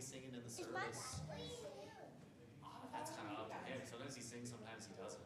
singing in the service. That's kind of up to him. Sometimes he sings, sometimes he doesn't.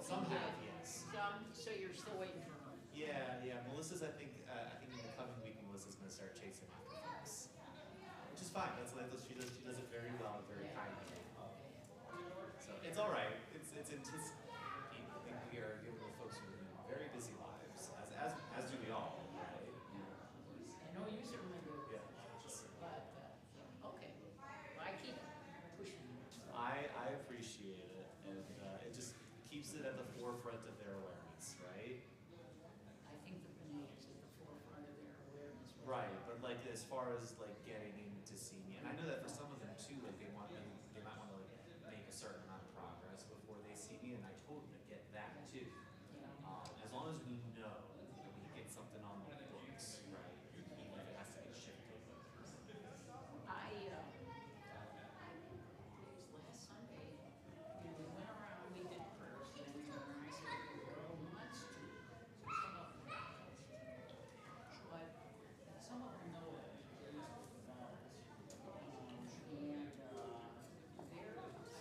Some have, yes. So you're still waiting for her? Yeah. Melissa's, I think in the coming week, Melissa's going to start chasing after things, which is fine. She does it very well, very kindly. So it's all right. It's anticipated. I think we are giving the folks who live very busy lives, as do we all. Right? I know you certainly do. Yeah. But okay, well, I keep pushing. I appreciate it, and it just keeps it at the forefront of their awareness, right? I think the B'nai is at the forefront of their awareness. Right, but like as far as like getting in to see me, and I know that for some of them too, like they might want to like make a certain amount of progress before they see me, and I totally get that too. As long as we know that we can get something on the books, right? Even if it has to be shifted. It was last Sunday, and we went around, we did prayers, and I said, girl wants to. Some of them but some of them know it.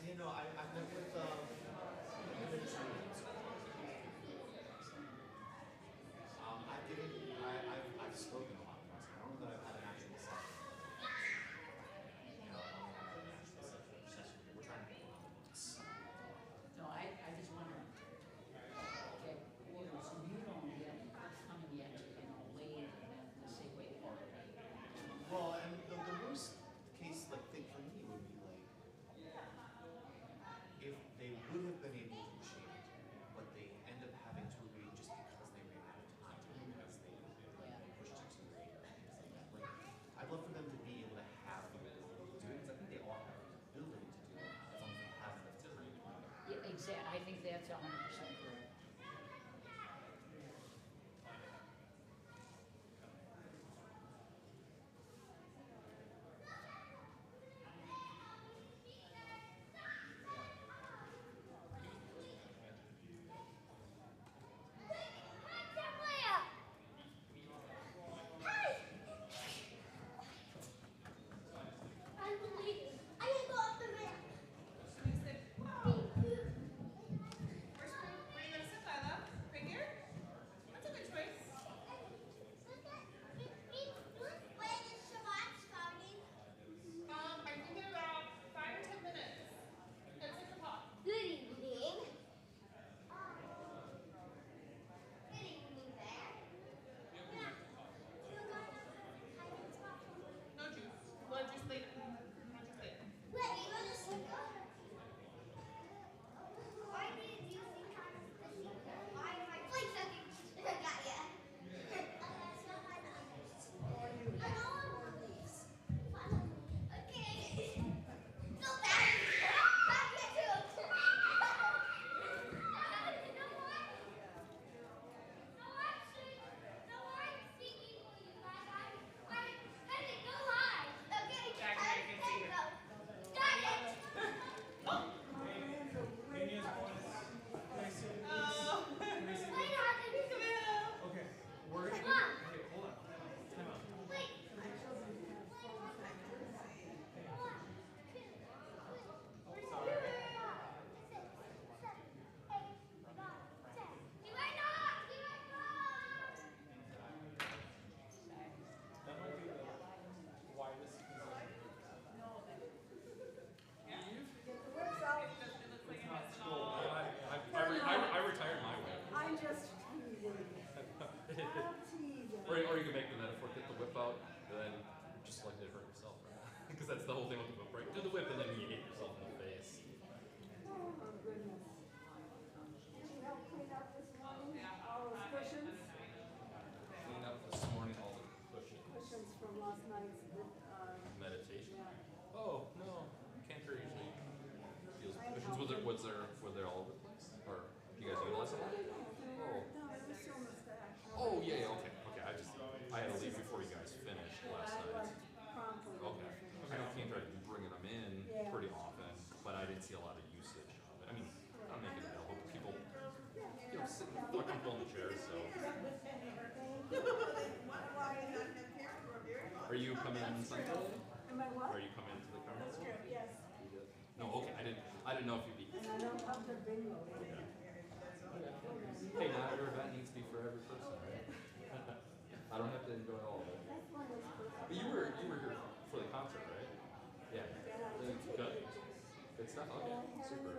You know, I met with I've spoken a lot. I don't know that I've had an actual session. We're trying to get on the books. No, I just wonder, okay, so you don't get coming yet, late, and then to say, wait, well, and the worst case thing for me would be like, if they would have been able to change, but they end up having to read just because they ran out of time, because they pushed it too late, or things like that. Like, I'd love for them to be able to have the ability to do it, because I think they all have the ability to do it, as long as they have enough time. Yeah, exactly. I think that's 100% correct. Was there all over the place? Or you guys utilize it? Oh. Oh yeah, okay. I had to leave before you guys finished last night. Okay. I know Cantor had been bringing them in pretty often, but I didn't see a lot of usage of it. I mean, I'm making it available, but people, sitting, they're comfortable in the chairs, so. Are you coming in Sunday? Am I what? Are you coming to the conference? Yes. No, okay. I didn't know if you'd be. And I don't have the bingo. Hey, not every event needs to be for every person, right? I don't have to enjoy all of it. But you were here for the concert, right? Yeah. Good. Good stuff. Okay. Super.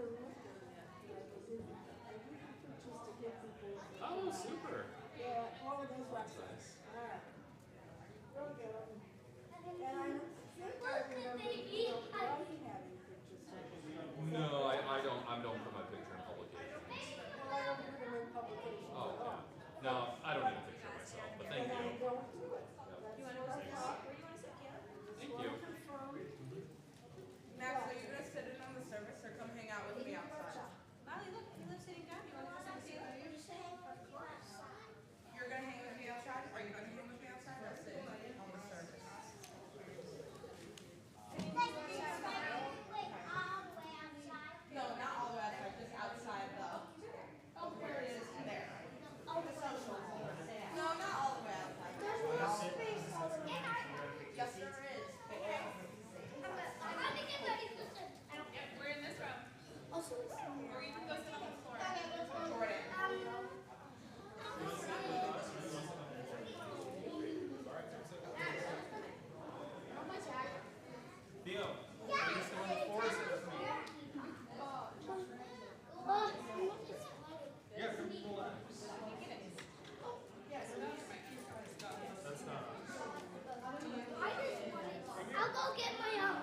Oh, super. Yeah, all of those That's websites. nice. All right. Real good. And I think I remember, writing having pictures taken. No, I don't put my picture in publications. Well, I don't put them in publications Oh, at all. yeah. No, I don't need a picture myself, but thank And I you. don't do it. That's what I thought. Thank you. Max, are you gonna sit in on the service or come hang out with me outside? Molly, look, you live sitting down. You want to come sit with you? You're gonna hang with me outside? Are you gonna hang with me outside? Or sit on the service? No, not all the way outside, just outside of where it is there. The social. No, not all the way outside. Yes, there is. We're in this room. Or you can go sit on the floor. Jordan. Theo, are you just on the floor or is it with me? Yeah, come pull that. That's not us. I'll go get my own.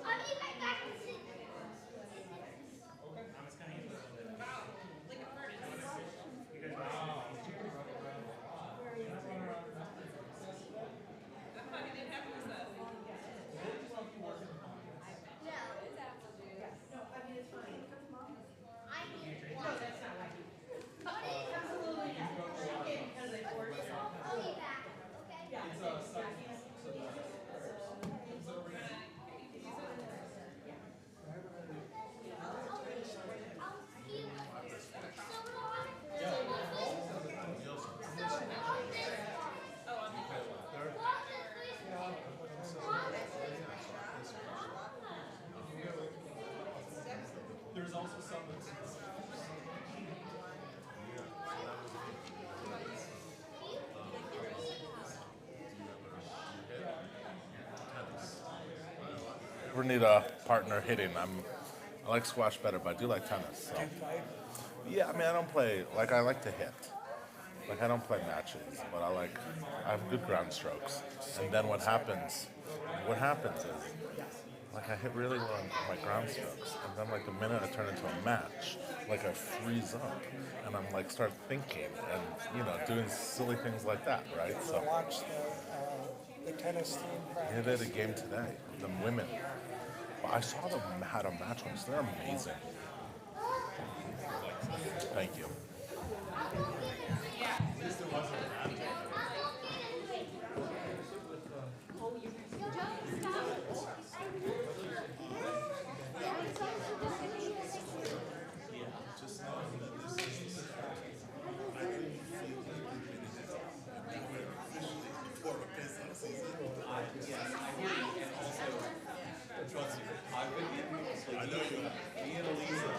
I'll be right back in 6 minutes. I'm just kind of interested in it. Wow, like a furnace. You guys wow. The fucking didn't happen to us. I'll be back, okay? I'll see you so long. So on this There's also some that's We need a partner hitting. I like squash better, but I do like tennis. So. Yeah, I mean, I don't play, like, I like to hit. Like, I don't play matches, but I have good ground strokes. And then what happens is, like, I hit really well on my ground strokes. And then, like, the minute I turn into a match, like, I freeze up. And I'm, like, start thinking and, doing silly things like that, right? So, Watch the tennis team I practice. did a game today, the women. But I saw them had a match once. They're amazing. Thank you. trust me. I've been getting I know you have. Me and Elisa.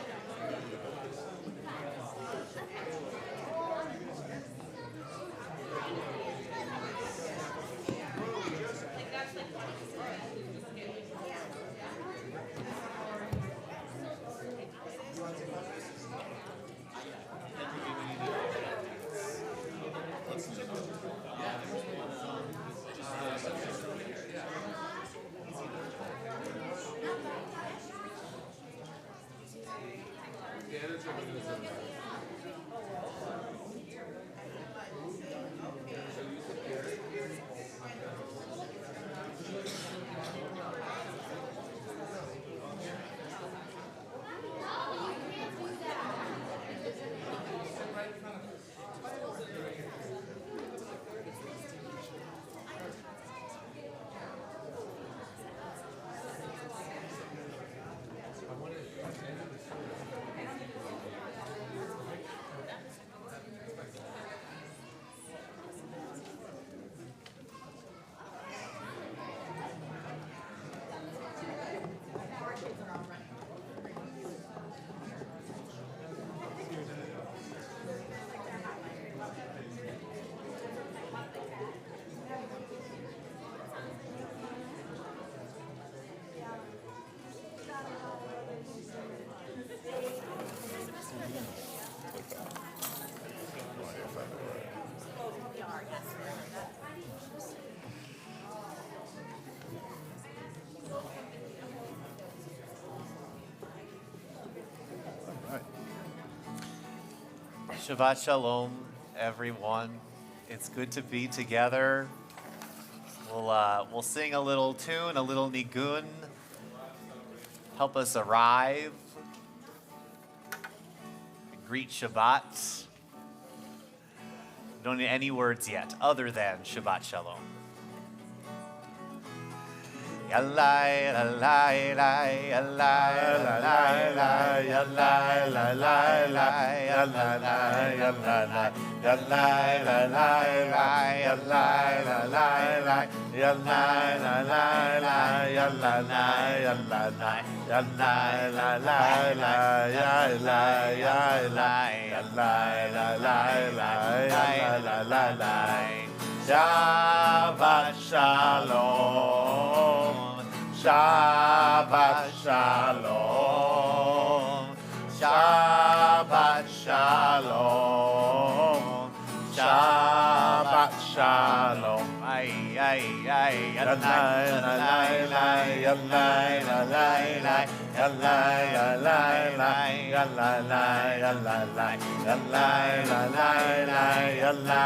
Shabbat Shalom, everyone. It's good to be together. We'll sing a little tune, a little nigun. Help us arrive. Greet Shabbat. Don't need any words yet, other than Shabbat Shalom. Yallai, yallai, yallai, yallai, yallai, yallai, yallai, yallai, yallai, yallai, Shabbat Shalom. Shabbat Shalom, Shabbat Shalom, Shabbat Shalom. Ay, ay, ay, yallai, yallai, yallai, yallai, yallai, yallai, yallai, yallai, yallai, yallai, yallai, yallai,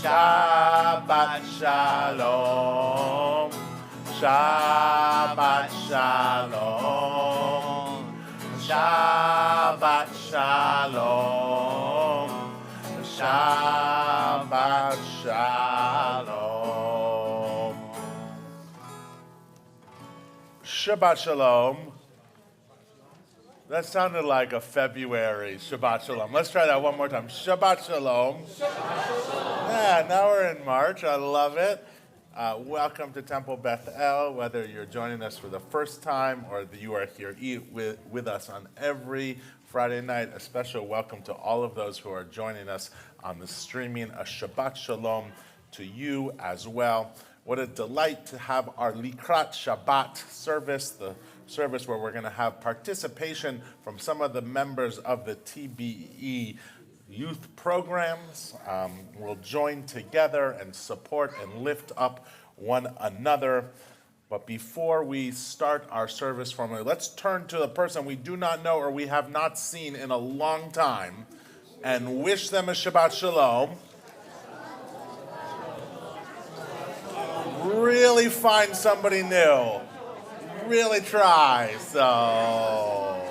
Shabbat Shalom, Shabbat Shalom, Shabbat Shalom, Shabbat Shalom. Shabbat Shalom. That sounded like a February Shabbat Shalom. Let's try that one more time. Shabbat Shalom. Shabbat Shalom. Yeah, now we're in March. I love it. Welcome to Temple Bethel, whether you're joining us for the first time or you are here with us on every Friday night. A special welcome to all of those who are joining us on the streaming. A Shabbat Shalom to you as well. What a delight to have our Likrat Shabbat service, the service where we're going to have participation from some of the members of the TBE youth programs. We'll join together and support and lift up one another. But before we start our service formally, let's turn to the person we do not know or we have not seen in a long time and wish them a Shabbat Shalom. Really find somebody new. Really try. So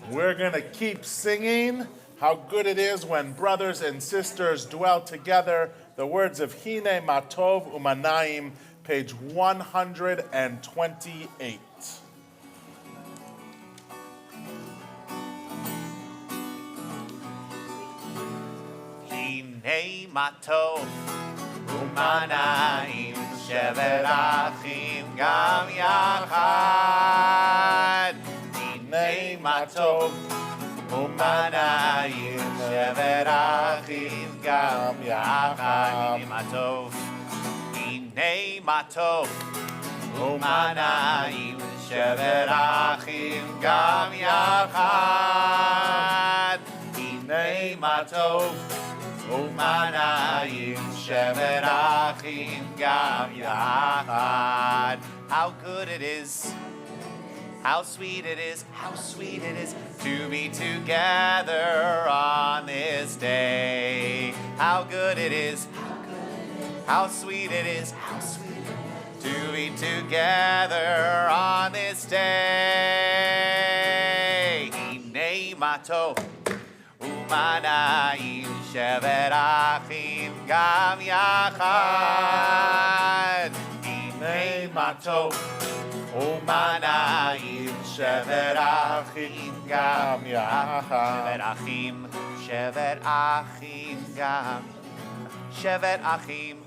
we're going to keep singing how good it is when brothers and sisters dwell together. The words of Hine Matov Umanaim, page 128. Hine Matov Umanaim, Shevet Achim Gam Yachad. Hine Matov Umanaim, Shevet Achim Gam Yachad. Hine Matov, Hine Matov Umanaim, Shevet Achim Gam Yachad. Hine Matov Umanayim Shevet Achim Gam Yachad. How good it is, how sweet it is, how sweet it is to be together on this day. How good it is, how sweet it is, how sweet it is to be together on this day. Hinei Matov Umanayim Shevet Achim Gam Yachad. Hinei Matov Umanayim Shevet Achim Gam Yachad. Shevet Achim Gam. Shevet Achim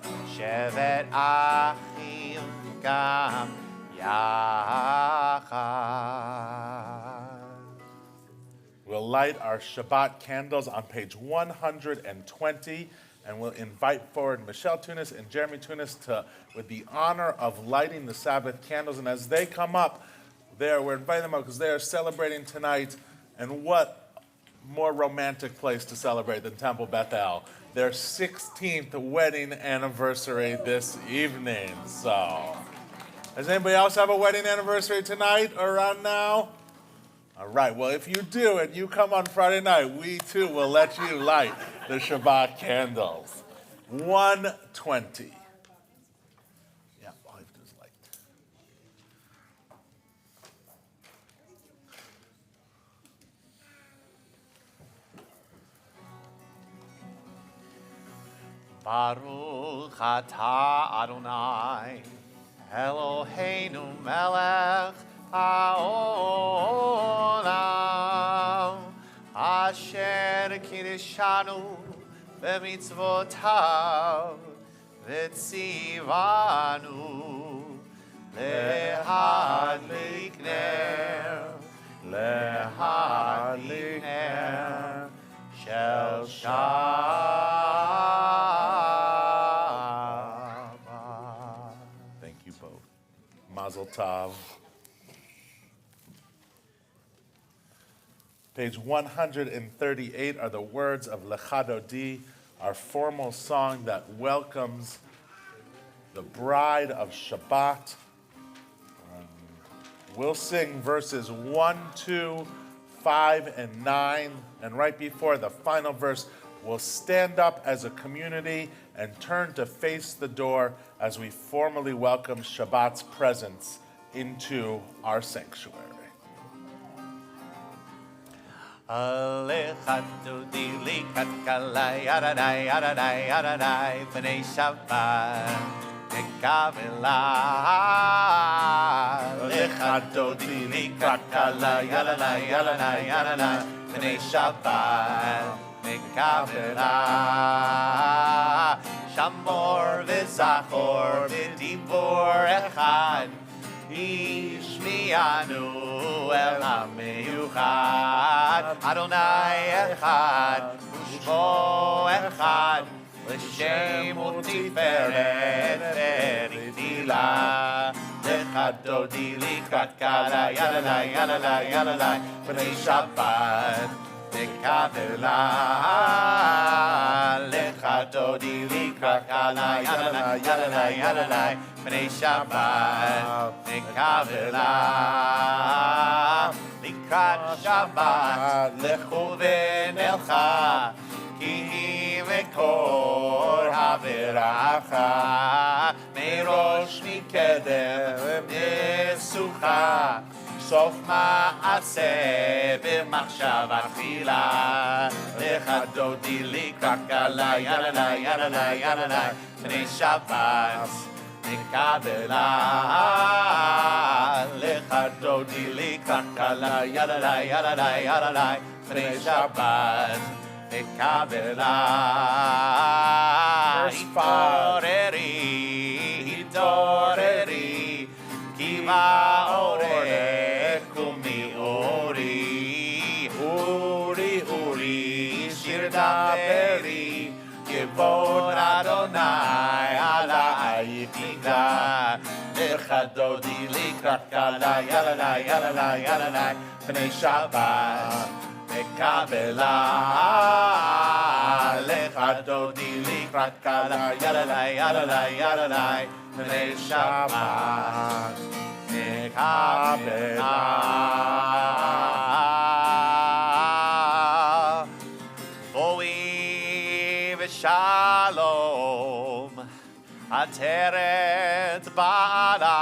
Gam Yachad. We'll light our Shabbat candles on page 120. And we'll invite forward Michelle Tunis and Jeremy Tunis with the honor of lighting the Sabbath candles. And as they come up, we're inviting them up because they are celebrating tonight. And what more romantic place to celebrate than Temple Bethel? Their 16th wedding anniversary this evening. So, does anybody else have a wedding anniversary tonight or around now? All right, well, if you do and you come on Friday night, we too will let you light the Shabbat candles. 1:20. Yeah, all you have to do is light. Baruch atah Adonai, Eloheinu melech haolam, asher kiddushanu b'mitzvotav v'tzivanu lehadlik ner shel Shabbat. Thank you both. Mazel tov. Page 138 are the words of Lechadodi, our formal song that welcomes the bride of Shabbat. We'll sing verses 1, 2, 5, and 9. And right before the final verse, we'll stand up as a community and turn to face the door as we formally welcome Shabbat's presence into our sanctuary. Alechadodi likat kalai Adonai Adonai Adonai b'nei Shabbat nekavela. Alechadodi likat kalai Adonai Adonai Adonai b'nei Shabbat nekavela. Shamor v'zachor v'dibor echad Ishmianu el ha-meyuchad Adonai echad Ushmo echad L'shem u'tiferet v'ritila Lechadodi likrat kalai Adonai Adonai Adonai b'nei Shabbat nekavela. Lechadodi likrat kalai Adonai Adonai Adonai b'nei Shabbat nekavela. Likrat Shabbat lechu v'nelcha ki hi v'kor haveracha merosh mikedem nesucha sof ma'aseh b'machshava tchila. Lechadodi likrat kalai Adonai Adonai Adonai b'nei Shabbat nekavela. Lechadodi likrat kalai Adonai Adonai Adonai b'nei Shabbat nekavela. Hitoreri ki ma'oreh kumi ori uri shir daberi Kivod Adonai alai tiga. Lechadodi likrat kalai Adonai Adonai Adonai b'nei Shabbat nekavela. Lechadodi likrat kalai Adonai Adonai Adonai b'nei Shabbat nekavela. Shalom, Ateret Ba'ala,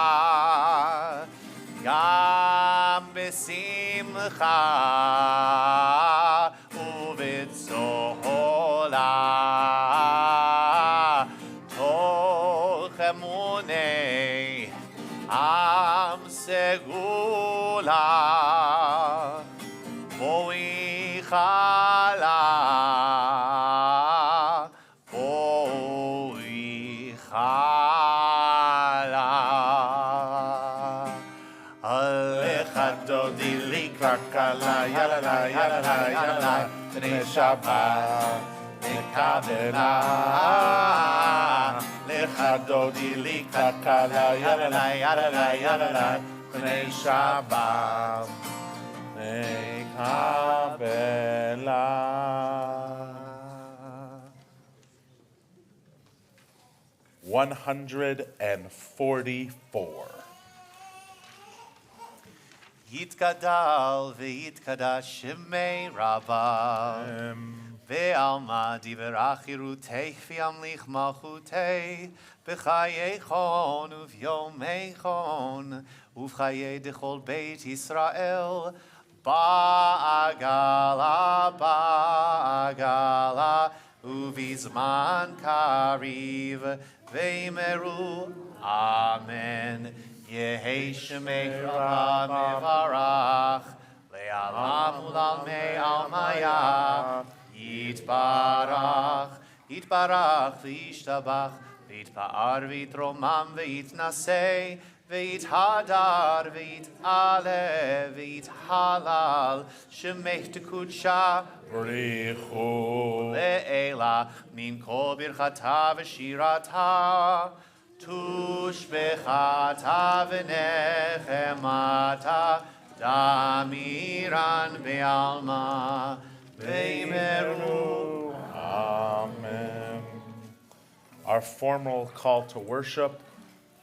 Gam B'simcha, U'v'tzola, Toch Emunei, Am Segula, Mo'ichala, Lechadodi likrat kalai Adonai Adonai Adonai b'nei Shabbat Mekabela. Lechadodi Likrat Kala Yalalai Yalalai Yalalai B'nei Shabbat Mekabela. 144. Yitgadal v'yitkadash shemei Rabbav ve'alma divrach irutei v'yamlich malchutei b'chayeichon uv'yomeichon uv'chayei dechol beit Yisrael ba'agala uvizman kariv ve'meru amen. Yehei Shemei Rabba mevarach le'alam u'lalmei almaya yitbarach yitbarach v'yishtabach v'yitpa'ar v'yitromam v'yitnasei v'yithadar v'yit'ale v'yithalal Shemei tekudsha Brichu le'ela min kol birchata v'shirata Tushbechata v'nechemata damiran be'alma ve'meru. Amen. Our formal call to worship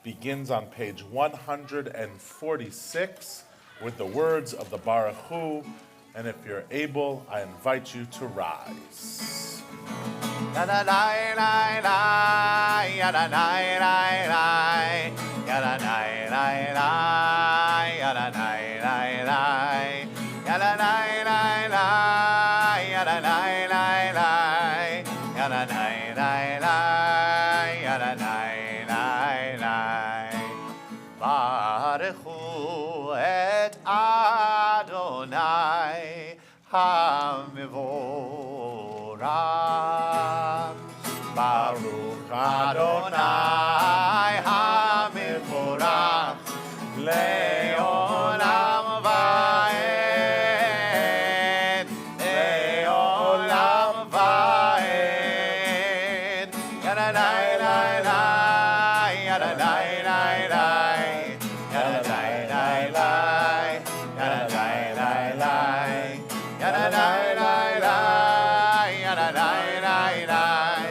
begins on page 146 with the words of the Baruch Hu, and if you're able, I invite you to rise. La la la la la, ya la la la la, ya la la la la, ya la la la la, ya la la la la, ya la la la la, ya la la la la, ya la la la la. Baruchu et Adonai HaMevorach. Baruch Adonai HaMevorach Le'olam va'ed Le'olam va'ed Yadadai lai lai Yadadai lai lai Yadadai lai lai Yadadai lai lai Yadadai lai lai Yadadai lai lai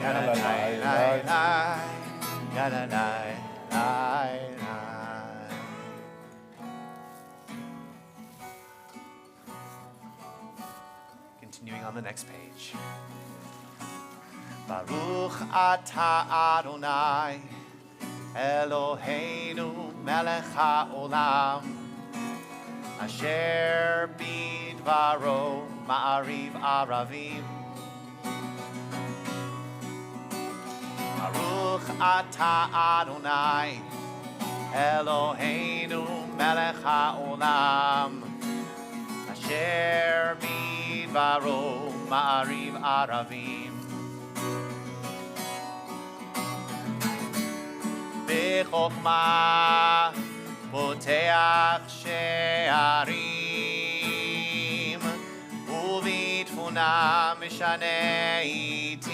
Yadadai lai lai Yadadai lai lai. Continuing on the next page. Baruch atah Adonai Eloheinu melech haolam asher bidvaro ma'ariv aravim. Baruch atah Adonai Eloheinu melech haolam asher bidvaro ma'ariv aravim. B'chokmah poteach she'arim ובתבונה משנה עיתים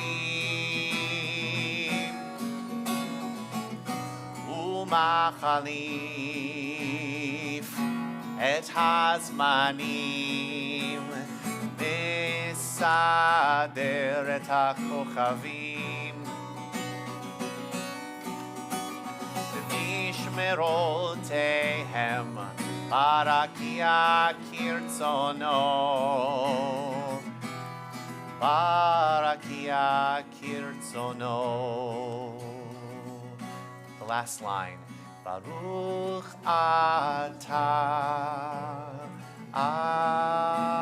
ומחליף את הזמנים מסדר את הכוכבים ומשמרותיהם ברקיע כרצונו ברקיע כרצונו. The last line. Baruch atah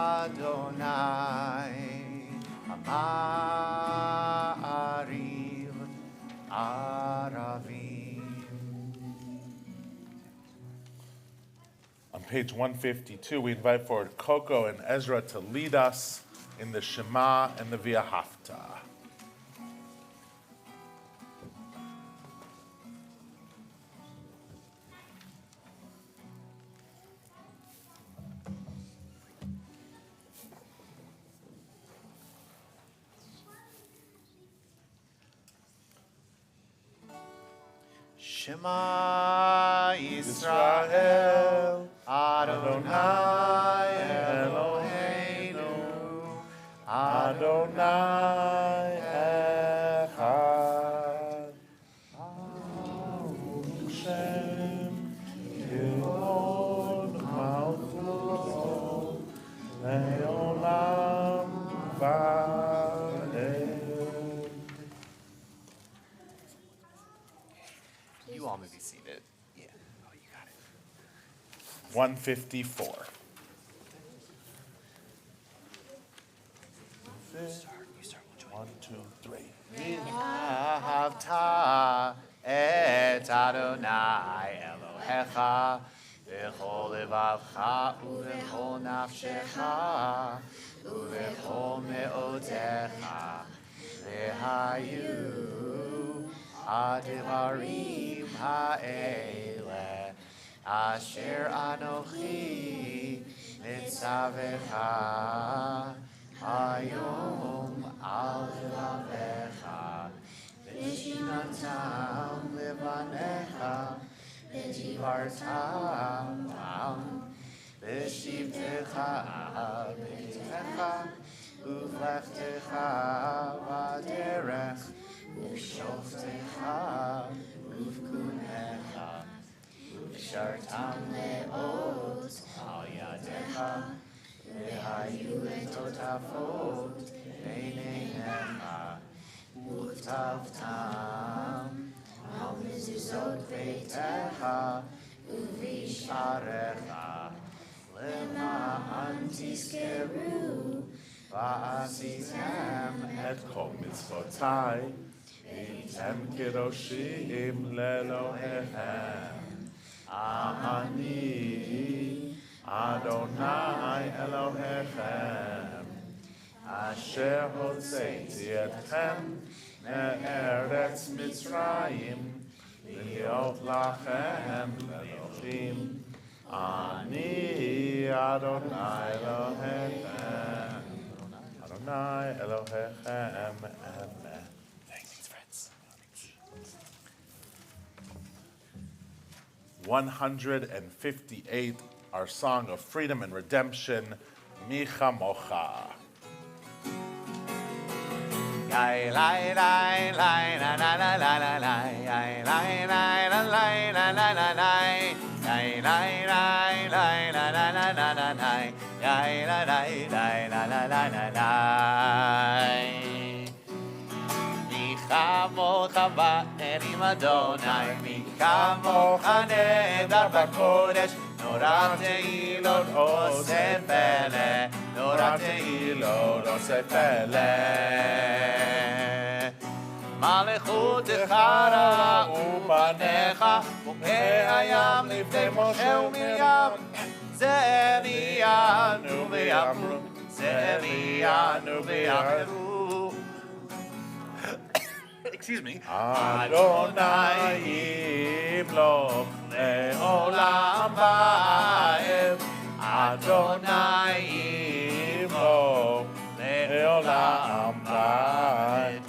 Adonai Ma'ariv Aravim. On page 152, we invite forward Coco and Ezra to lead us in the Shema and the V'ahavta. Shema Yisrael, Adonai Eloheinu, Adonai Echad. Baruch Shem Kivod Malchuto Leolam Vaed. You all may be seated. Yeah. Oh, you got it. 154. 1, 2, 3. Ahavta et Adonai Elohecha v'chol levavcha uv'chol nafshecha uv'chol me'otecha v'hayu advarim ha'ele asher anochi mitzavecha hayom al levavecha v'shinatam levanecha v'divartam v'shivtecha b'techa uv'lechtecha v'derech v'shoftecha uv'kunecha v'shartam le'ot al yadecha v'hayu etotafot b'neinecha וכתבתם על מזוזות ביתך ובשעריך למען תזכרו ועשיתם את כל מצוותיי, הייתם קדושים לאלוהיכם. אני אדוני אלוהיכם, אשר הוצאתי אתכם מארץ מצרים, להיות לכם לאלוהים. אני אדוני אלוהיכם, אדוני אלוהיכם. Amen. Thanks, friends. 158, our song of freedom and redemption, Mi Chamocha. Lai lai lai lai la la la la la lai lai lai la lai la la la lai lai lai lai lai la la la la la lai lai la lai lai la la la la lai Mi chamocha ba'erim Adonai Mi chamocha nedar b'kodesh Nora teilot oseh pele Nora teilot oseh pele מלכותך ובניך ומהים לפני משה ומרים זה מיינו ויאמרו זה מיינו ויאמרו Excuse me. אדוני ימלוך לעולם ועד. אדוני ימלוך לעולם ועד.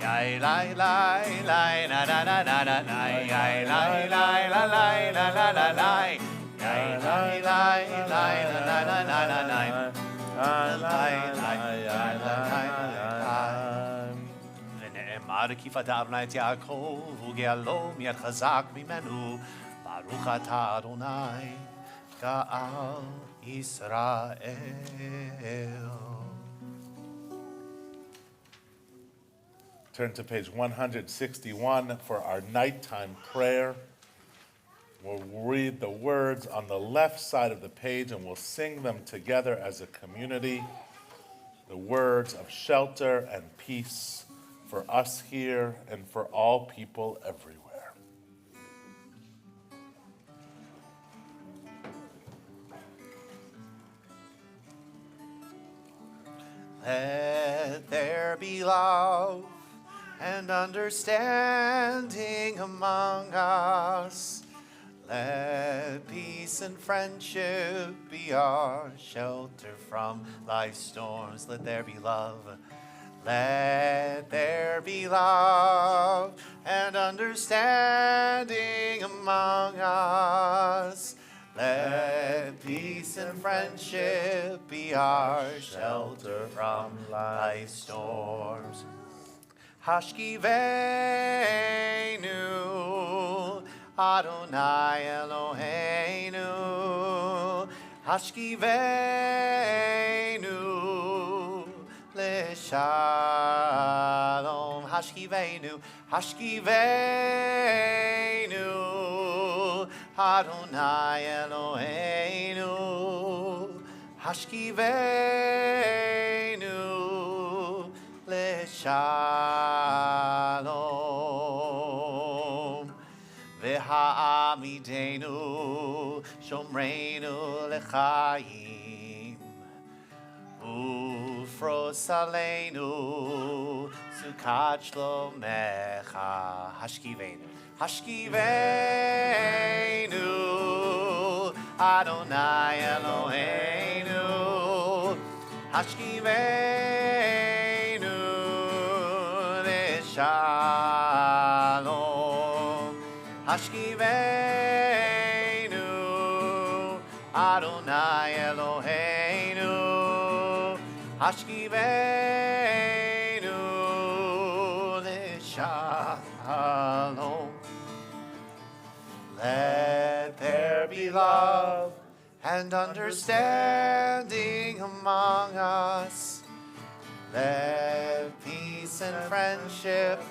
Yai lai lai lai la la la la la la yai lai lai la lai la la la la yai lai lai lai la la la la la la lai lai lai la ונאמר כי פדרנה את יעקב וגאלו מיד חזק ממנו ברוך אתה אדוני גאל ישראל. Turn to page 161 for our nighttime prayer. We'll read the words on the left side of the page and we'll sing them together as a community. The words of shelter and peace for us here and for all people everywhere. Let there be love and understanding among us. Let peace and friendship be our shelter from life's storms. Let there be love. Let there be love and understanding among us. Let peace and friendship be our shelter from life's storms. Hashkivenu, Adonai Eloheinu. Hashkivenu, Leshalom. Hashkivenu, Hashkivenu, Adonai Eloheinu. Hashkivenu, Leshalom. V'ha'amidenu, Shomreinu lechaim. Ufros aleinu, Sukat shlomecha. Hashkivenu, Hashkivenu, Adonai Eloheinu. Hashkivenu, Leshalom. Hashkivenu, Adonai Eloheinu. Hashkivenu, Leshalom. Let there be love and understanding among us. Let peace and friendship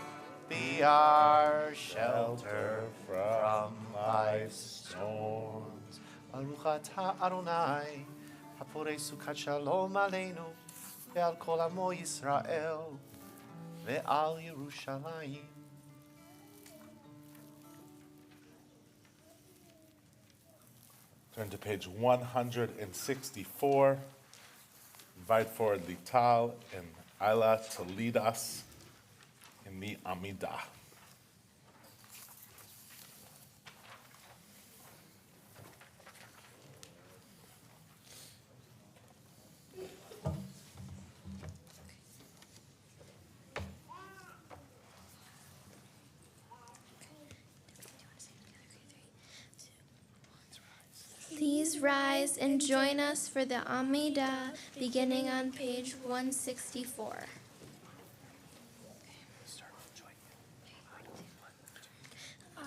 be our shelter from life's storms. Baruch atah Adonai, haporei sukat shalom aleinu, ve'al kol amo Yisrael, ve'al Yerushalayim. Turn to page 164. Invite forward Lital and Ayla to lead us in the Amidah. Please rise and join us for the Amidah, beginning on page 164.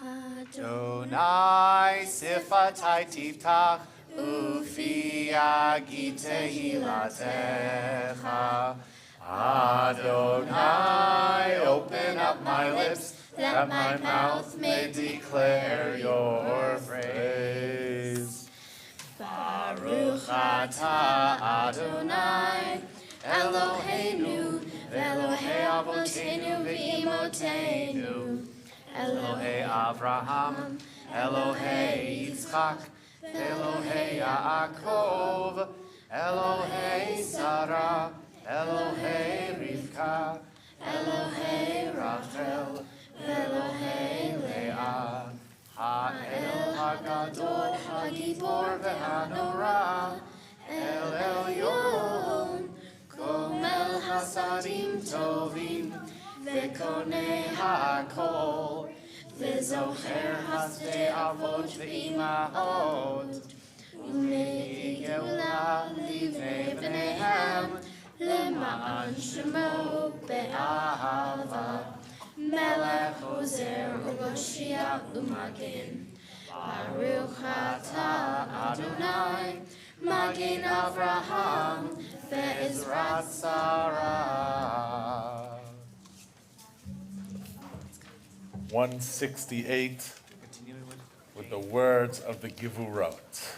Adonai sifatai tiftach, ufi yagid tehilatecha. Adonai, open up my lips, that my mouth may declare your praise. Baruch atah Adonai, Eloheinu, Elohei Avotenu v'Imotenu, Elohei Avraham, Elohei Yitzchak, Elohei Yaakov, Elohei Sarah, Elohei Rivka, Elohei Rachel, Elohei Leah. Ha'el HaGadol, HaGibor v'Hanora, El Elyon, Gomel Hasadim Tovim, V'konei HaKol, V'zocher Hasdei Avot v'Imahot, U'mei Geula Livnei Bneihem, Lema'an Shemo Be'ahava. Melech Ozer U'Moshiach U'Magen. Baruch atah Adonai, Magen Avraham ve'Ezrat Sarah. 168 with the words of the Givurot.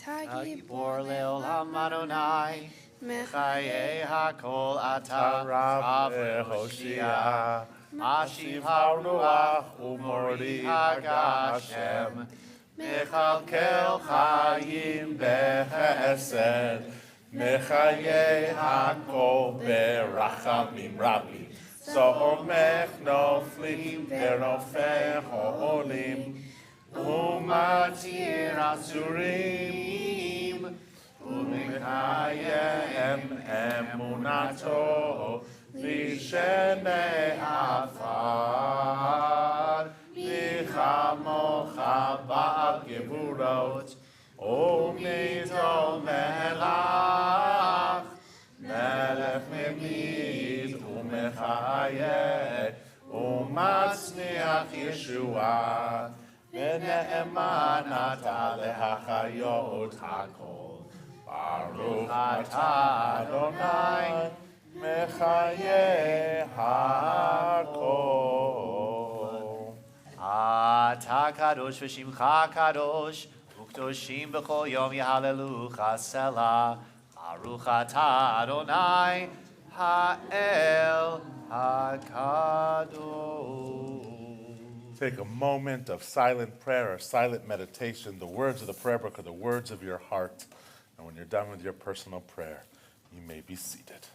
Gibor le'olam Adonai, Mechayei hakol ata Rav Yehoshia, Mashiv haruach u'mordi hagashem, Mechalkel chayim behesed, Mechayei hakol berachamim rabim, סומך נופלים ורופא חולים, ומתיר אסורים, ומקיים אמונתו לשני עפר, לכמוך בעל גבורות, ומיתו מלך, מלך ממיד ומחיה, ומצניח ישועה, ונאמן אתה להחיות הכל. ברוך אתה אדוני מחיה הכל. אתה קדוש ושמך קדוש, וקדושים בכל יום יהללוך סלה. ברוך אתה אדוני האל הקדוש. Take a moment of silent prayer or silent meditation. The words of the prayer book are the words of your heart. And when you're done with your personal prayer, you may be seated.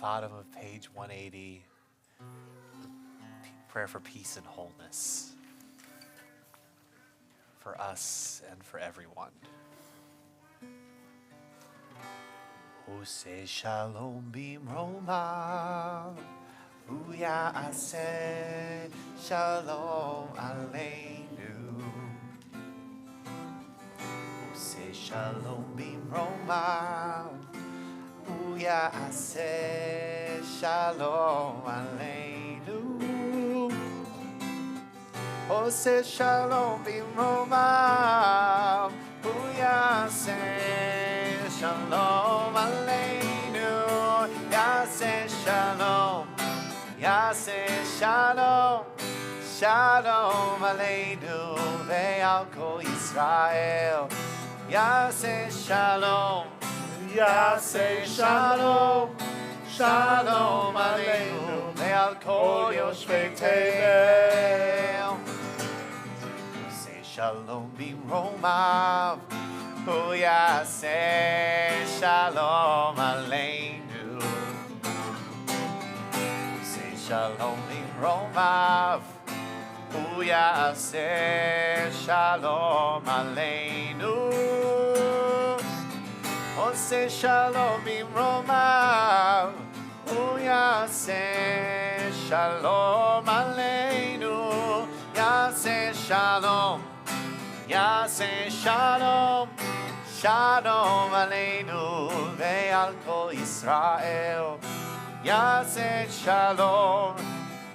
Bottom of page 180, prayer for peace and wholeness for us and for everyone. Ose shalom bimroma, uyase shalom aleinu. Ose shalom bimroma, uyase shalom aleinu. Ose shalom bimromav, uyase shalom aleinu. Yase shalom, yase shalom, shalom aleinu ve'al kol Yisrael. Yase shalom, yase shalom, shalom aleinu ve'al kol yoshvei tevel. Say shalom bimromav, uyase shalom aleinu. Say shalom bimromav, uyase shalom aleinu. Ose shalom bimromav, uyase shalom aleinu. Yase shalom, yase shalom, shalom aleinu ve'al kol Yisrael. Yase shalom,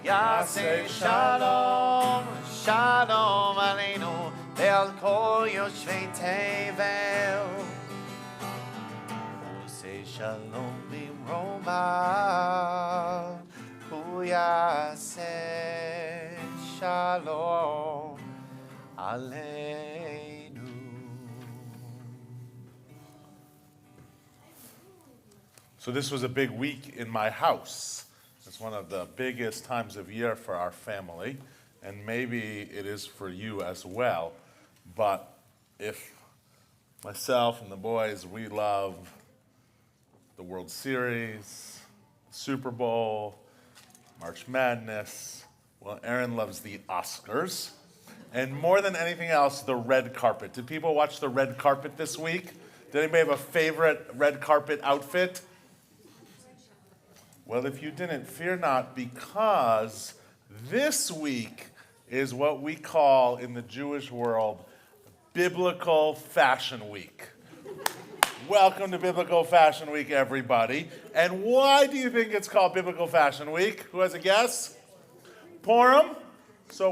yase shalom, shalom aleinu ve'al kol yoshvei tevel. Shalom bimromav, uyase shalom aleinu. So this was a big week in my house. It's one of the biggest times of year for our family, and maybe it is for you as well. But if myself and the boys, we love the World Series, Super Bowl, March Madness. Well, Aaron loves the Oscars. And more than anything else, the red carpet. Did people watch the red carpet this week? Did anybody have a favorite red carpet outfit? Well, if you didn't, fear not, because this week is what we call in the Jewish world Biblical Fashion Week. Welcome to Biblical Fashion Week, everybody. And why do you think it's called Biblical Fashion Week? Who has a guess? Purim. So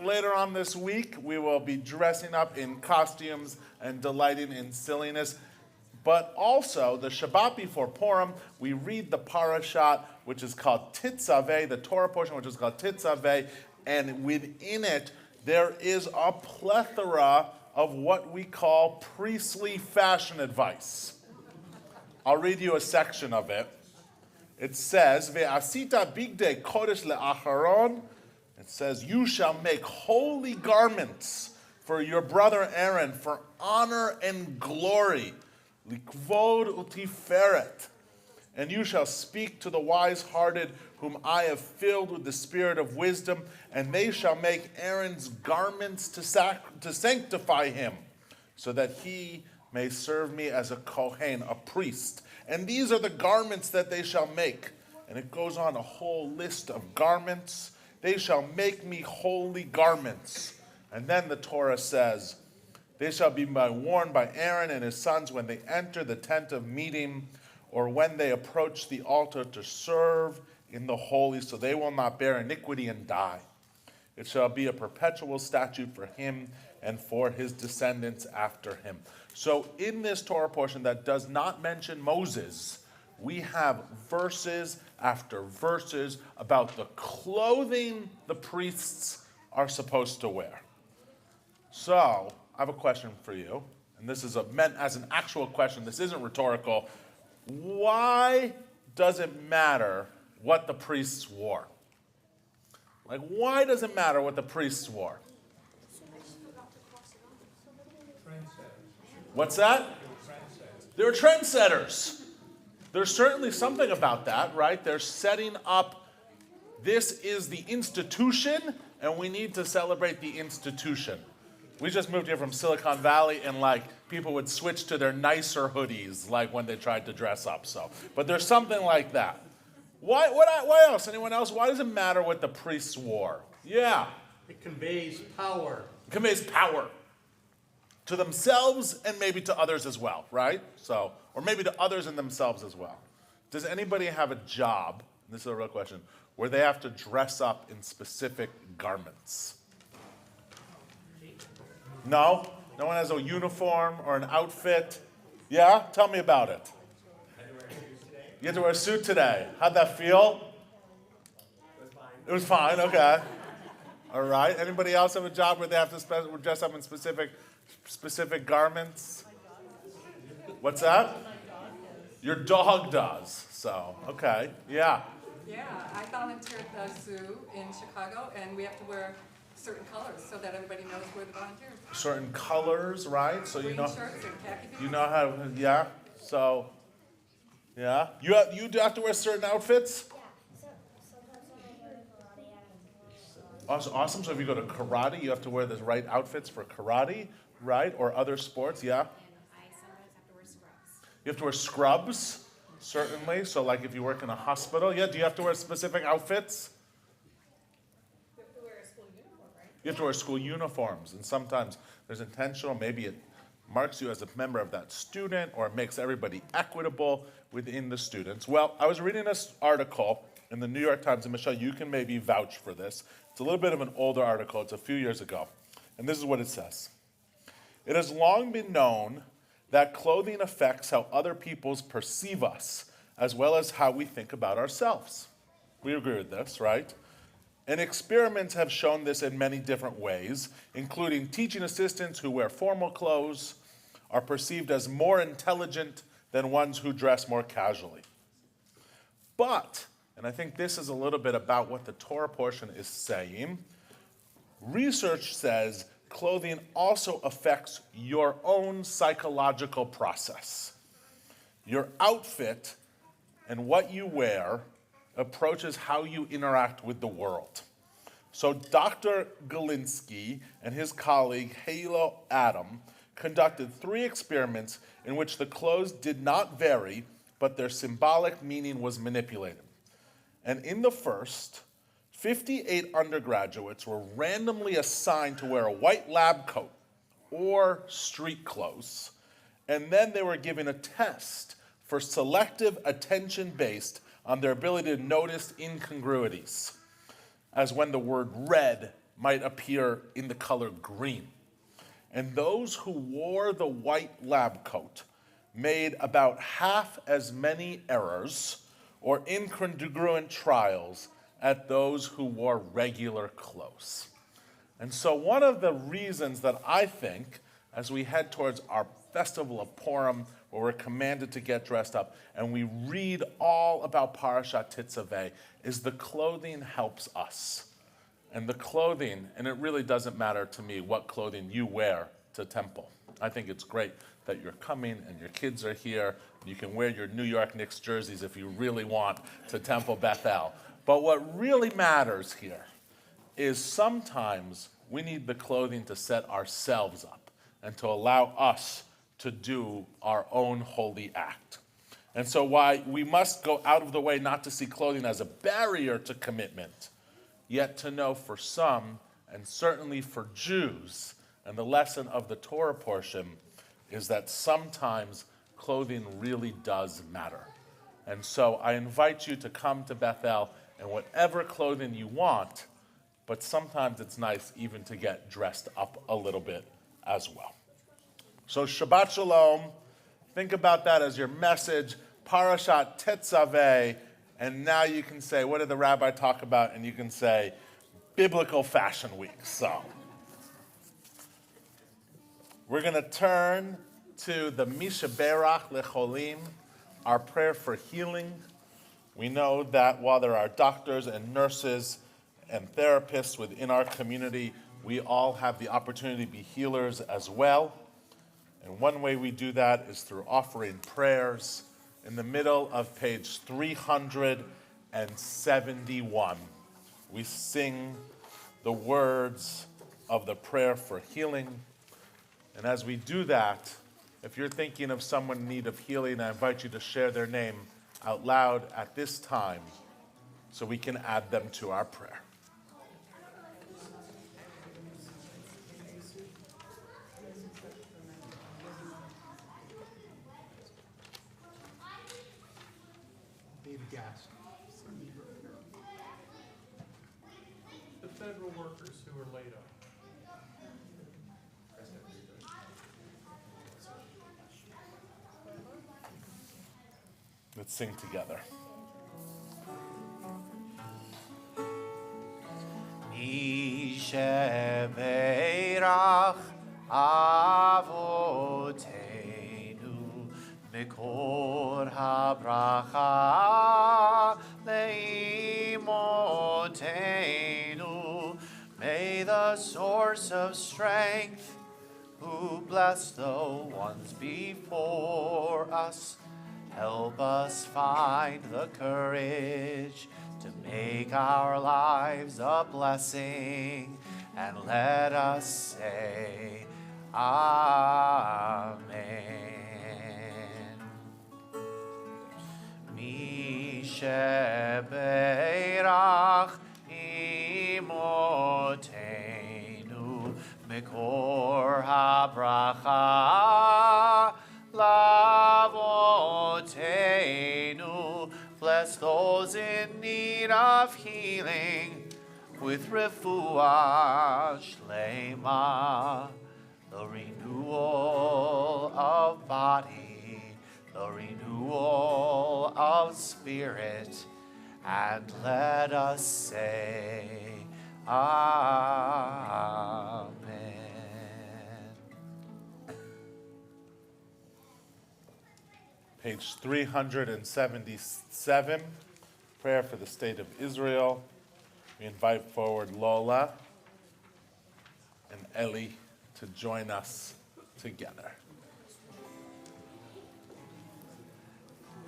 later on this week, we will be dressing up in costumes and delighting in silliness. But also, the Shabbat before Purim, we read the parashat, which is called Tetzaveh, the Torah portion, which is called Tetzaveh, and within it, there is a plethora of what we call priestly fashion advice. I'll read you a section of it. It says, Ve'asita bigdei kodesh le'acharon. It says, you shall make holy garments for your brother Aaron for honor and glory. Likvod utiferet. And you shall speak to the wise-hearted whom I have filled with the spirit of wisdom, and they shall make Aaron's garments to sanctify him, so that he may serve me as a kohen, a priest. And these are the garments that they shall make. And it goes on a whole list of garments. They shall make me holy garments. And then the Torah says, they shall be worn by Aaron and his sons when they enter the tent of meeting, or when they approach the altar to serve in the holy, so they will not bear iniquity and die. It shall be a perpetual statute for him and for his descendants after him. So in this Torah portion that does not mention Moses, we have verses after verses about the clothing the priests are supposed to wear. So I have a question for you, and this is meant as an actual question. This isn't rhetorical. Why does it matter what the priests wore? Like, why does it matter what the priests wore? What's that? They were trendsetters. There's certainly something about that, right? They're setting up, this is the institution, and we need to celebrate the institution. We just moved here from Silicon Valley, and people would switch to their nicer hoodies, when they tried to dress up. But there's something like that. Why else? Anyone else? Why does it matter what the priests wore? Yeah. It conveys power. It conveys power to themselves and maybe to others as well, right? Or maybe to others and themselves as well. Does anybody have a job, and this is a real question, where they have to dress up in specific garments? No? No one has a uniform or an outfit? Yeah? Tell me about it. You had to wear a suit today. How'd that feel? It was fine, okay. All right. Anybody else have a job where they have to dress up in specific garments? What's that? Your dog does. So, okay. Yeah. Yeah, I volunteer at the zoo in Chicago, and we have to wear certain colors so that everybody knows we're the volunteers. Certain colors, right? So green shirts and khaki pants. You know how, yeah. So, yeah. You have to wear certain outfits? Yeah. Sometimes when I go to karate, I have to wear Awesome. So if you go to karate, you have to wear the right outfits for karate, right? Or other sports, yeah? And I sometimes have to wear scrubs. You have to wear scrubs, certainly. So if you work in a hospital, yeah, do you have to wear specific outfits? You have to wear a school uniform, right? You have to wear school uniforms, and sometimes there's intentional, maybe it marks you as a member of that student, or it makes everybody equitable within the students. Well, I was reading this article in the New York Times, and Michelle, you can maybe vouch for this. It's a little bit of an older article, it's a few years ago, and this is what it says. It has long been known that clothing affects how other people perceive us, as well as how we think about ourselves. We agree with this, right? And experiments have shown this in many different ways, including teaching assistants who wear formal clothes are perceived as more intelligent than ones who dress more casually. But, and I think this is a little bit about what the Torah portion is saying, research says clothing also affects your own psychological process. Your outfit and what you wear approaches how you interact with the world. So Dr. Galinsky and his colleague Halo Adam conducted 3 experiments in which the clothes did not vary, but their symbolic meaning was manipulated. And in the first, 58 undergraduates were randomly assigned to wear a white lab coat or street clothes. And then they were given a test for selective attention based on their ability to notice incongruities, as when the word red might appear in the color green. And those who wore the white lab coat made about half as many errors or incongruent trials as those who wore regular clothes. And so one of the reasons that I think, as we head towards our festival of Purim, where we're commanded to get dressed up, and we read all about Parashat Tetzaveh, is the clothing helps us. And the clothing, and it really doesn't matter to me what clothing you wear to temple. I think it's great that you're coming and your kids are here. You can wear your New York Knicks jerseys if you really want to Temple Bethel. But what really matters here is sometimes we need the clothing to set ourselves up and to allow us to do our own holy act. And so why we must go out of the way not to see clothing as a barrier to commitment, yet to know for some, and certainly for Jews, and the lesson of the Torah portion is that sometimes clothing really does matter. And so I invite you to come to Bethel in whatever clothing you want, but sometimes it's nice even to get dressed up a little bit as well. So Shabbat Shalom, think about that as your message, Parashat Tetzaveh, and now you can say, what did the rabbi talk about? And you can say, Biblical Fashion Week. So we're going to turn to the Misha Berach Lecholim, our prayer for healing. We know that while there are doctors and nurses and therapists within our community, we all have the opportunity to be healers as well. And one way we do that is through offering prayers. In the middle of page 371, we sing the words of the prayer for healing. And as we do that, if you're thinking of someone in need of healing, I invite you to share their name out loud at this time so we can add them to our prayer. Gas. The federal workers who are laid off. Let's sing together. Misheberach Avotenu Mikor habracha leimotenu. May the source of strength, who blessed the ones before us, help us find the courage to make our lives a blessing, and let us say, Amen. Misheberach imotenu mikor habracha lavotenu. Bless those in need of healing with refuah shlema, the renewal of body, the renewal of spirit, and let us say, Amen. Page 377, prayer for the state of Israel. We invite forward Lola and Ellie to join us together.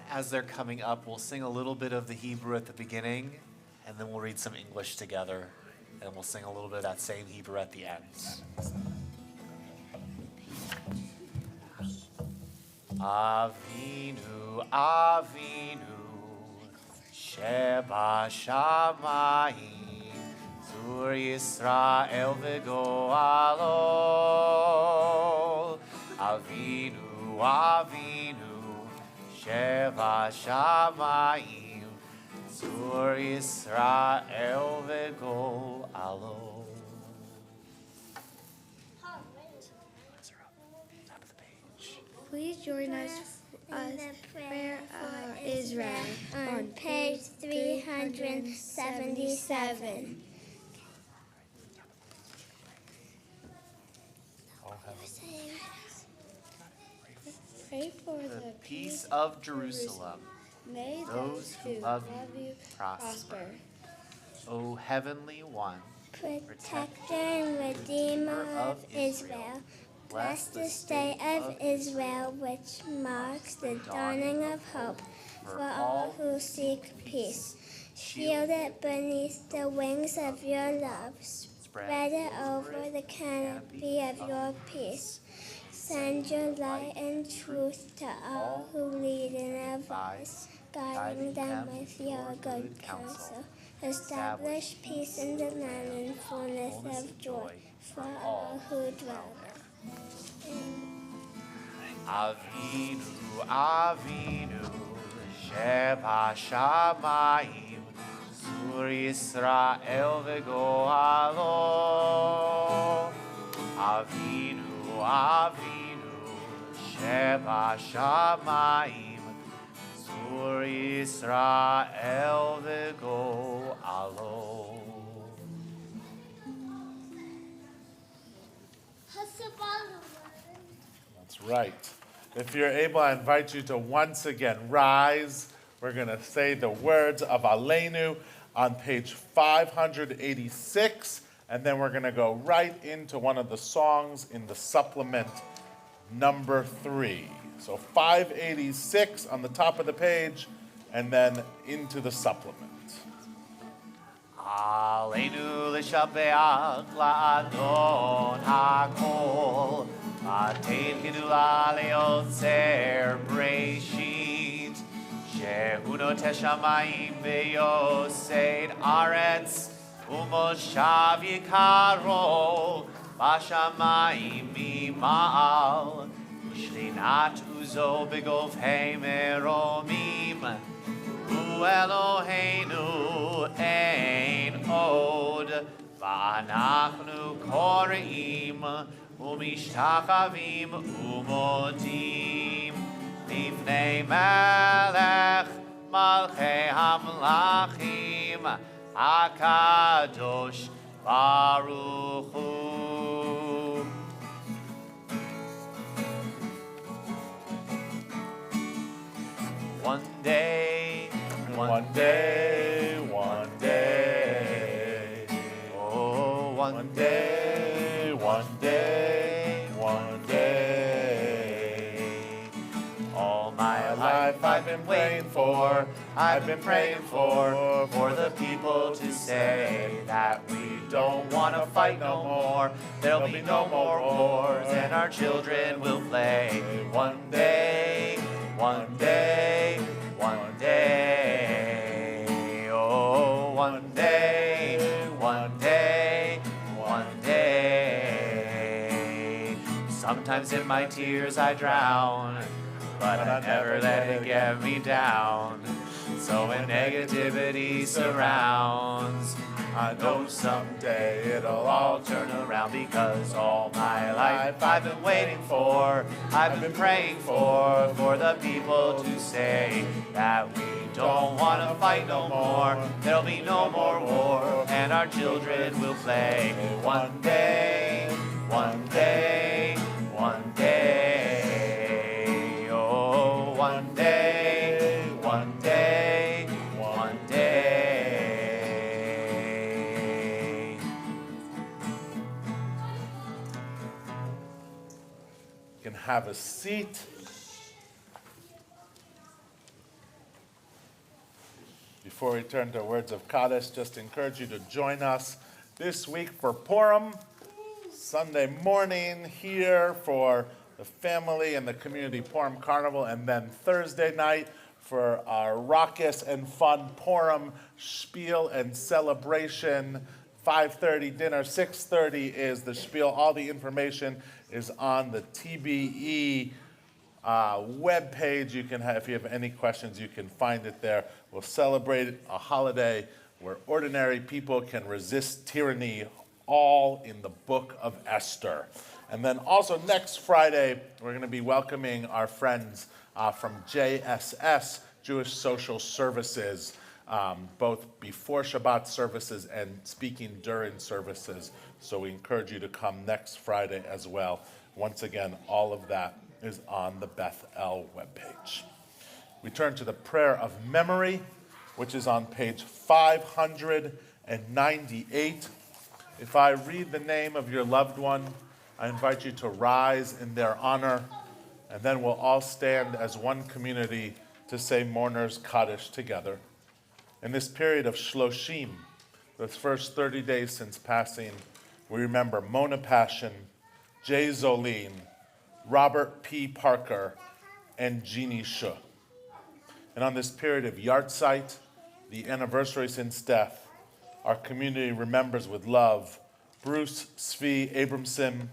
As they're coming up, we'll sing a little bit of the Hebrew at the beginning, and then we'll read some English together, and we'll sing a little bit of that same Hebrew at the end. Avinu, Avinu, Sheba Shamayim, Zur Yisrael v'go'alo. Avinu, Avinu, Sheva Shamayim. Zur Yisrael v'go'alo. Please join us in the prayer for Israel on page 377. Pray for the Peace of Jerusalem. May Those who love you prosper. O Heavenly One, Protector and Redeemer of Israel, bless the state of Israel, which marks the dawning of hope for all who seek peace. Shield it beneath the wings of your love. Spread it over the canopy of your peace. Send your light and truth to all who lead and advise, guiding them with your good counsel. Establish peace in the land and fullness of joy for all who dwell there. Avinu, Avinu, Sheva Shamayim, Zur Yisrael v'go'alo. Avinu, Avinu, Sheva Shamayim, Zur Yisrael v'go'alo. That's right. If you're able, I invite you to once again rise. We're going to say the words of Aleinu on page 586, and then we're going to go right into one of the songs in the supplement number 3. So 586 on the top of the page, and then into the supplement. Aleinu l'shabeach la'adon hakol, atein gedula le'otzer breshit, shehu noteh shamayim ve'yosed aretz, umoshav yikaro, bashamayim mima'al, ushlinat uzo begofhei meromim, Eloheinu ein od, v'anachnu koreim, umishtachavim umodim, lifnei melech malchei hamlachim, hakadosh baruch hu. One day, one day, oh, one day, one day, one day. All my life I've been praying for the people to say that we don't want to fight no more. There'll be no more wars and our children will play. One day, one day, one day, oh, one day, one day, one day. Sometimes in my tears I drown, but I never let it get me down. So when negativity surrounds, I know someday it'll all turn around, because all my life I've been waiting for, I've been praying for the people to say that we don't want to fight no more. There'll be no more war, and our children will play. One day, one day, one day, oh, one day, one day, one day. You can have a seat. Before we turn to words of Kaddish, just encourage you to join us this week for Purim, Sunday morning here for the family and the community Purim Carnival, and then Thursday night for our raucous and fun Purim spiel and celebration 5:30 dinner, 6:30 is the spiel. All the information is on the TBE web page. You can have, if you have any questions, you can find it there. We'll celebrate a holiday where ordinary people can resist tyranny, all in the book of Esther. And then also next Friday, we're going to be welcoming our friends from JSS, Jewish Social Services, both before Shabbat services and speaking during services. So we encourage you to come next Friday as well. Once again, all of that is on the Beth El webpage. We turn to the prayer of memory, which is on page 598. If I read the name of your loved one, I invite you to rise in their honor, and then we'll all stand as one community to say Mourner's Kaddish together. In this period of Shloshim, the first 30 days since passing, we remember Mona Passion, Jay Zolin, Robert P. Parker, and Jeannie Shu. And on this period of Yartzeit, the anniversary since death, our community remembers with love Bruce Svi Abramson,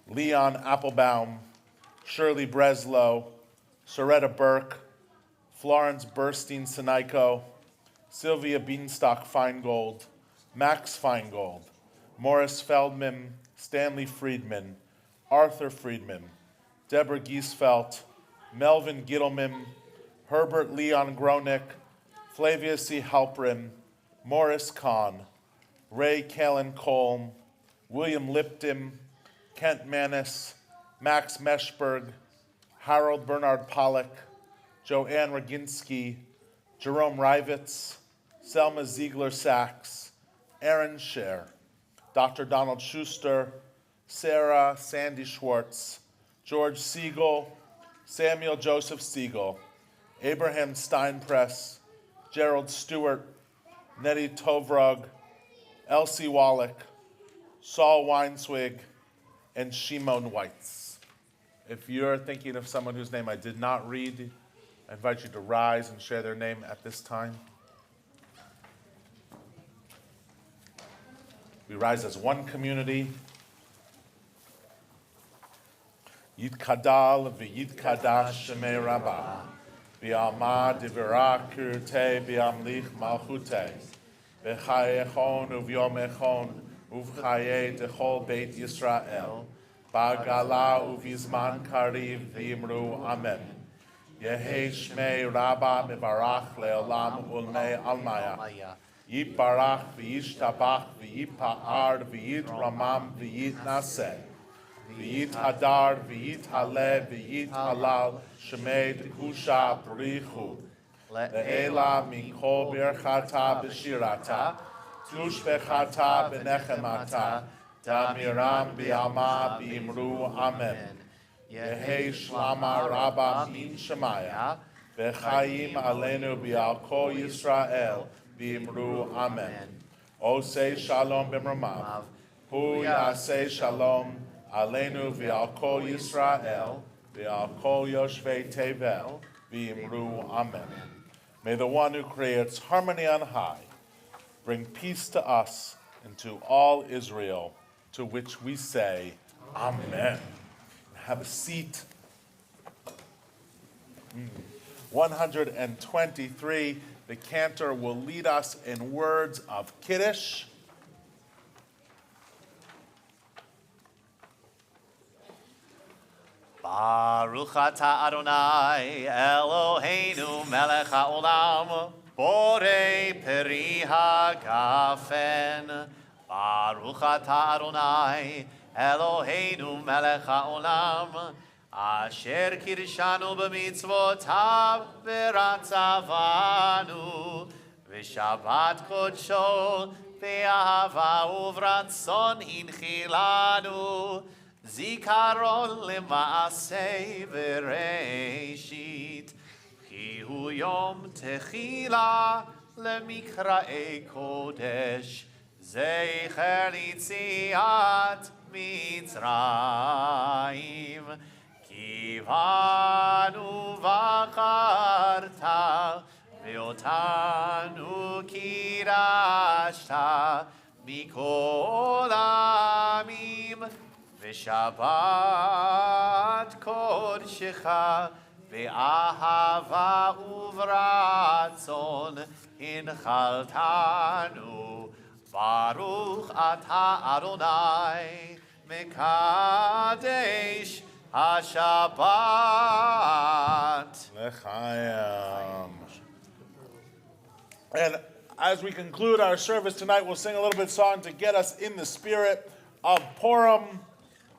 Leon Applebaum, Shirley Breslow, Soretta Burke, Florence Burstein Sinaiko, Sylvia Beanstalk Feingold, Max Feingold, Morris Feldman, Stanley Friedman, Arthur Friedman, Deborah Giesfeld, Melvin Gittleman, Herbert Leon Gronick, Flavia C. Halprin, Morris Kahn, Ray Callan Colm, William Lipton, Kent Manis, Max Meshberg, Harold Bernard Pollack, Joanne Roginski, Jerome Rivitz, Selma Ziegler Sachs, Aaron Scher, Dr. Donald Schuster, Sarah Sandy Schwartz, George Siegel, Samuel Joseph Siegel, Abraham Steinpress, Gerald Stewart, Nettie Tovrug, Elsie Wallach, Saul Weinswig, and Shimon Weitz. If you're thinking of someone whose name I did not read, I invite you to rise and share their name at this time. We rise as one community. Yitkadal v'yitkadash shemei rabbah, v'yalma divira kirte v'yamlich malchute, v'chayechon uvyomechon uvchaye dechol beit Yisrael, ba'gala uvizman kariv v'imru amen. Yehi shmei rabba mevarach le'olam ulmei almaya. Yitbarach v'yishtabach v'yitpa'ar v'yitramam v'yitnaseh. V'yit Adar, v'yit Haleh, v'yit Halal, Shemei Kusha Brichu. Le'ela mikol birchata b'shirata, tush bechata b'nechemata, damiram b'yalma b'imru amen. Yehi shlama rabba min shemaya, v'chaim aleinu b'al kol Yisrael, b'imru amen. Osei shalom b'mramav, hu yasei shalom, Aleinu v'al kol Yisrael, v'al kol yoshvei tevel, v'imru amen. May the one who creates harmony on high bring peace to us and to all Israel, to which we say, Amen. Have a seat. 123, the cantor will lead us in words of Kiddush. Baruch atah Adonai Eloheinu melech haolam borei peri hagafen. Baruch atah Adonai Eloheinu melech haolam asher kirshanu b'mitzvotav v'ratzavanu v'shabbat kodsho v'ahava uvratzon hinchilanu Zikaron lemaaseh v'reishit Ki hu yom techila lemikra'ei kodesh Zecher litziat Mitzrayim Ki vanu v'acharta Ve'otanu kirashta mikol amim v'shabbat kodshecha ve'ahava uvratzon hinchaltanu baruch ata Adonai mekadesh HaShabbat. L'chaim. And as we conclude our service tonight, we'll sing a little bit of song to get us in the spirit of Purim.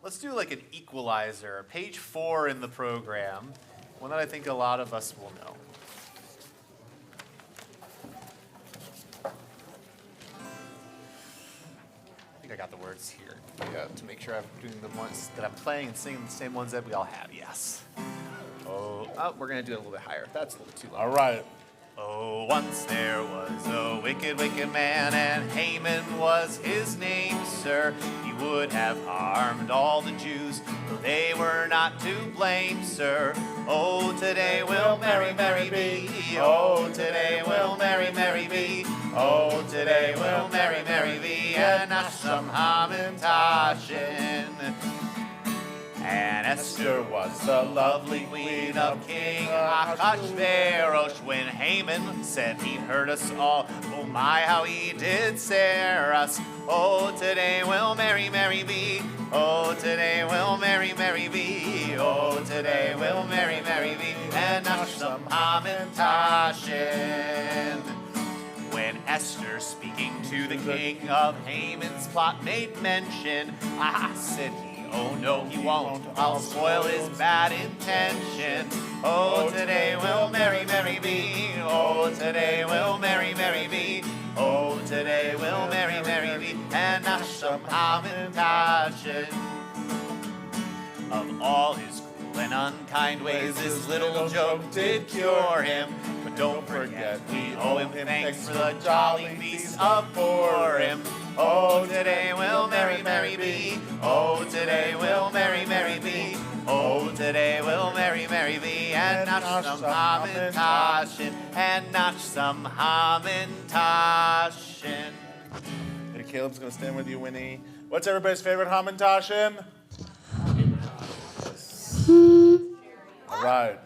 Let's do like an equalizer, page 4 in the program, one that I think a lot of us will know. I think I got the words here. Yeah, to make sure I'm doing the ones that I'm playing and singing the same ones that we all have, yes. Oh, we're going to do it a little bit higher. That's a little too low. All right. Oh, once there was a wicked, wicked man, and Haman was his name, sir. He would have harmed all the Jews, though they were not to blame, sir. Oh, today will Mary, Mary be. Oh, today will Mary, Mary be. Oh, today will Mary, Mary be. And Asham Hamantashin. And Esther was the lovely queen of King Achashverosh. When Haman said he'd hurt us all, oh my, how he did scare us. Oh, today will Mary, Mary be. Oh, today will Mary, Mary be. Oh, today will Mary, Mary be. And Asham Hamantashin. When Esther, speaking to the king of Haman's plot, made mention, said he, oh no, he won't. I'll spoil his bad intention. Oh, today will Mary, Mary be. Oh, today will Mary, Mary be. Oh, today will Mary, Mary be. And Asham Hamantashin. Of all his cruel and unkind ways, this little joke did cure him. But don't forget, we owe him thanks for the jolly feast of Purim. Oh, today will Mary, Mary be. Oh, today will Mary, Mary be. Oh, today will Mary, Mary be. And Asham Hamantashin. And Asham Hamantashin. Hey, Caleb's going to stand with you, Winnie. What's everybody's favorite Hamantashin? All right.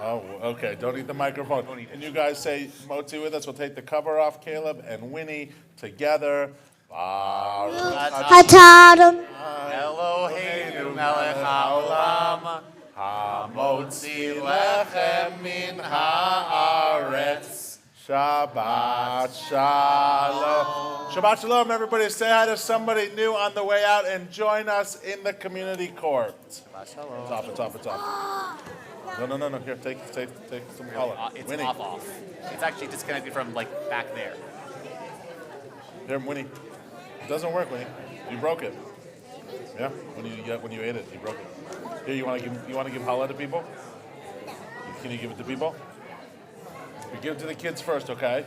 Oh, okay. Don't eat the microphone. And you guys say Motzi with us. We'll take the cover off, Caleb and Winnie together. Hatadam. Eloheinu melech haolam, hamotzi lechem min haaretz. Shabbat Shalom. Shabbat Shalom, everybody. Say hi to somebody new on the way out and join us in the community court. Shabbat Shalom. It's off, it's off, it's off. No. Here, take some color. It's Winnie. off. It's actually disconnected from like back there. Here, Winnie. It doesn't work, Winnie. You broke it. Yeah, when you ate it, you broke it. Here, you want to give challah to people? Can you give it to people? You give it to the kids first, okay?